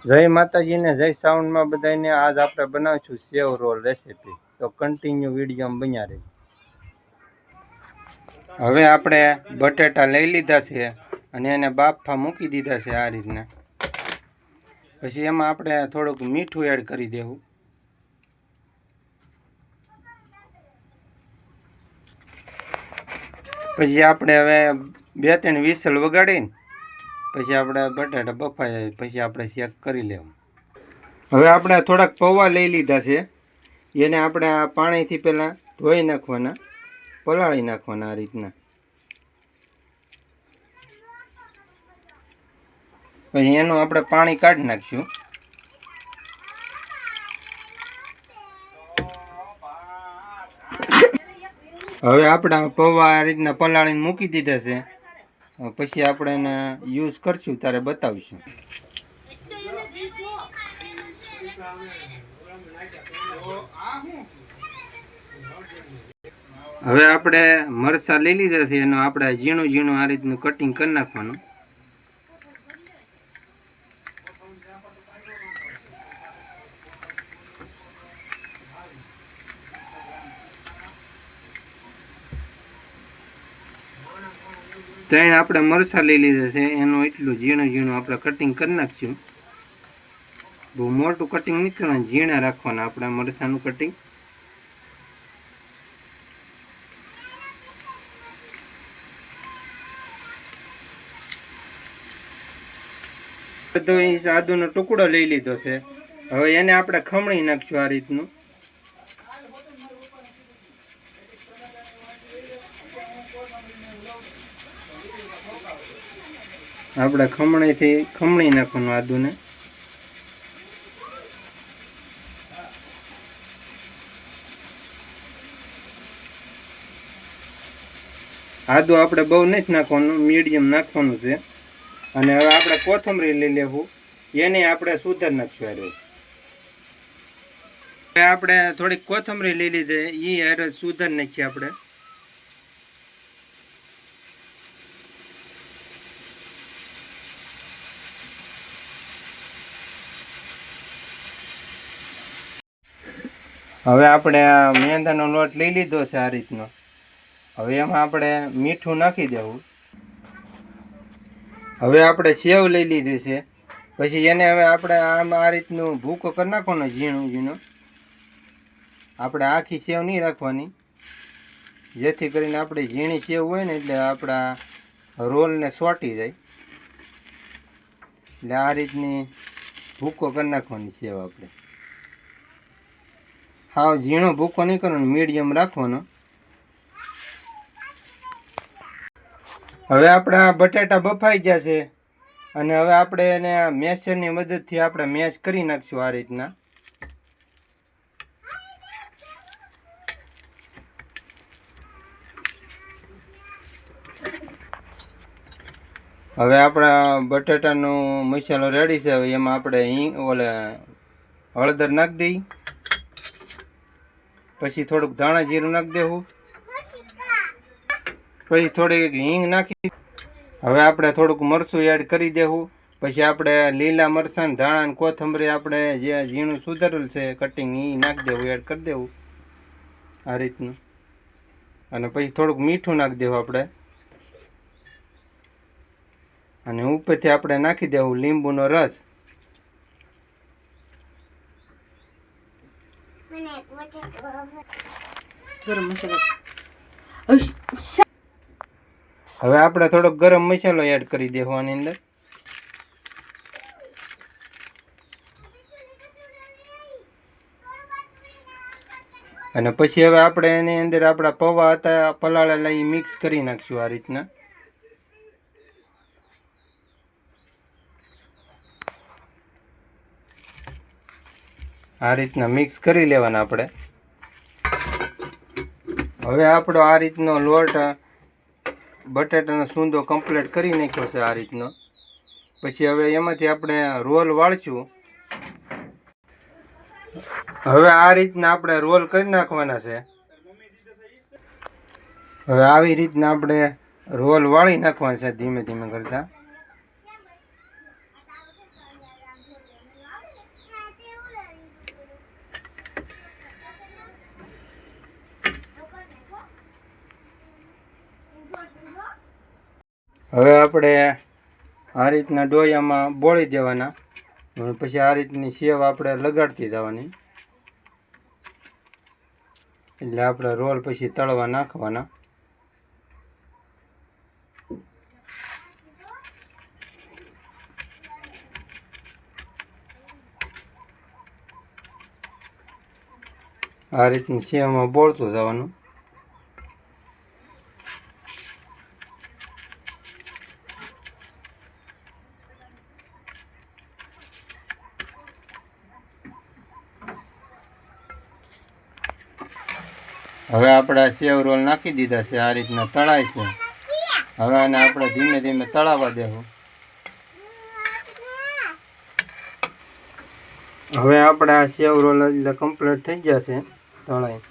જય માતાજી ને જય સાઉન્ડમાં બધાને આજ આપણે બનાવીશું સેવ રોલ રેસીપી, તો કન્ટિન્યુ વિડીયો બન્યા રહી. હવે આપણે બટેટા લઈ લીધા છે અને એને બાફા મૂકી દીધા છે આ રીતના. પછી એમાં આપણે થોડુંક મીઠું એડ કરી દેવું. પછી આપણે હવે 2-3 વિસલ વગાડીને પછી આપણે બટાટા બફાઈ જાય પછી આપણે ચેક કરી લેવું. હવે આપણે થોડાક પૌવા લઈ લીધા છે, એને આપણે આ પાણીથી પહેલાં ધોઈ નાખવાના, પલાળી નાખવાના આ રીતના. પછી એનું આપણે પાણી કાઢી નાખીશું. હવે આપણે પૌવા આ રીતના પલાળીને મૂકી દીધા છે. પછી આપણે એને યુઝ કરશું ત્યારે બતાવીશું. હવે આપણે મરચાં લઈ લીધા છે, એનું આપણે ઝીણું ઝીણું આ રીતનું કટિંગ કરી નાખવાનું. ત્યાં આપણે મરચાં લઈ લીધા છે, એનું એટલું ઝીણું ઝીણું આપણે કટિંગ કરી નાખશું. બહુ મોટું કટિંગ નહીં કરવાનું, ઝીણા રાખવાના આપણે મરચાંનું કટિંગ. બધો આદુનો ટુકડો લઈ લીધો છે. હવે એને આપણે ખમણી નાખશું આ રીતનું. આપણે ખમણીથી ખમણી નાખવાનું આદુને. આદુ આપણે બહુ નથી નાખવાનું, મીડિયમ નાખવાનું છે. અને હવે આપણે કોથમરી લઈ લેવું, એને આપણે સુધાર નાખશું. હવે આપણે થોડીક કોથમરી લઈ લીધી, એ હારે સુધાર નાખીએ આપણે. હવે આપણે આ મેંદાનો લોટ લઈ લીધો છે આ રીતનો. હવે એમાં આપણે મીઠું નાખી દેવું. હવે આપણે સેવ લઈ લીધી છે, પછી એને હવે આપણે આમ આ રીતનું ભૂકો કરી નાખવાનો ઝીણું ઝીણું. આપણે આખી સેવ નહીં રાખવાની, જેથી કરીને આપણી ઝીણી સેવ હોય ને એટલે આપણા રોલને સોટી જાય. એટલે આ રીતની ભૂકો કરી નાખવાની સેવ આપણે. હાવ ઝીણો ભૂકો નહીં કરવાનો, મીડિયમ રાખવાનો. હવે આપણા બટાટા બફાઈ ગયા છે અને હવે આપણે એને મેસરની મદદથી આપણે મેશ કરી નાખશું આ રીતના. હવે આપણા બટાટાનો મસાલો રેડી છે. હવે એમાં આપણે હળદર નાખી દઈ, પછી થોડુંક ધાણા જીરું નાખી દેવું, પછી થોડીક હિંગ નાખી. હવે આપણે થોડુંક મરચું એડ કરી દેવું. પછી આપણે લીલા મરચાં, ધાણા અને કોથમરી આપણે જે ઝીણું સુધારેલ છે કટિંગ, એ નાખી દેવું, એડ કરી દેવું આ રીતનું. અને પછી થોડુંક મીઠું નાખી દેવું આપણે. અને ઉપરથી આપણે નાખી દેવું લીંબુનો રસ. હવે આપણે થોડોક ગરમ મસાલો એડ કરી દેવો આની અંદર. અને પછી હવે આપણે એની અંદર આપણા પૌવા હતા પલાળેલા એ મિક્સ કરી નાખશું આ રીતના. આ રીતના મિક્સ કરી લેવાના આપણે. હવે આપણો આ રીતનો લોટ બટાટાનો સૂંદો કમ્પ્લીટ કરી નાખ્યો છે આ રીતનો. પછી હવે એમાંથી આપણે રોલ વાળશું. હવે આ રીતના આપણે રોલ કરી નાખવાના છે. હવે આવી રીતના આપણે રોલ વાળી નાખવાના છે ધીમે ધીમે કરતા. હવે આપણે આ રીતના ડોયામાં બોળી દેવાના, પછી આ રીતની સેવ આપણે લગાડતી જવાની, એટલે આપણે રોલ પછી તળવા નાખવાના. આ રીતની સેવમાં બોળતું જવાનું. હવે આપણે સેવ રોલ નાખી દીધા છે, આ રીતના તળાય છે. હવે આને આપણે ધીમે ધીમે તળાવવા દેવું. હવે આપણે આ સેવ રોલ એટલે કમ્પ્લીટ થઈ ગયા છે તળાઈ.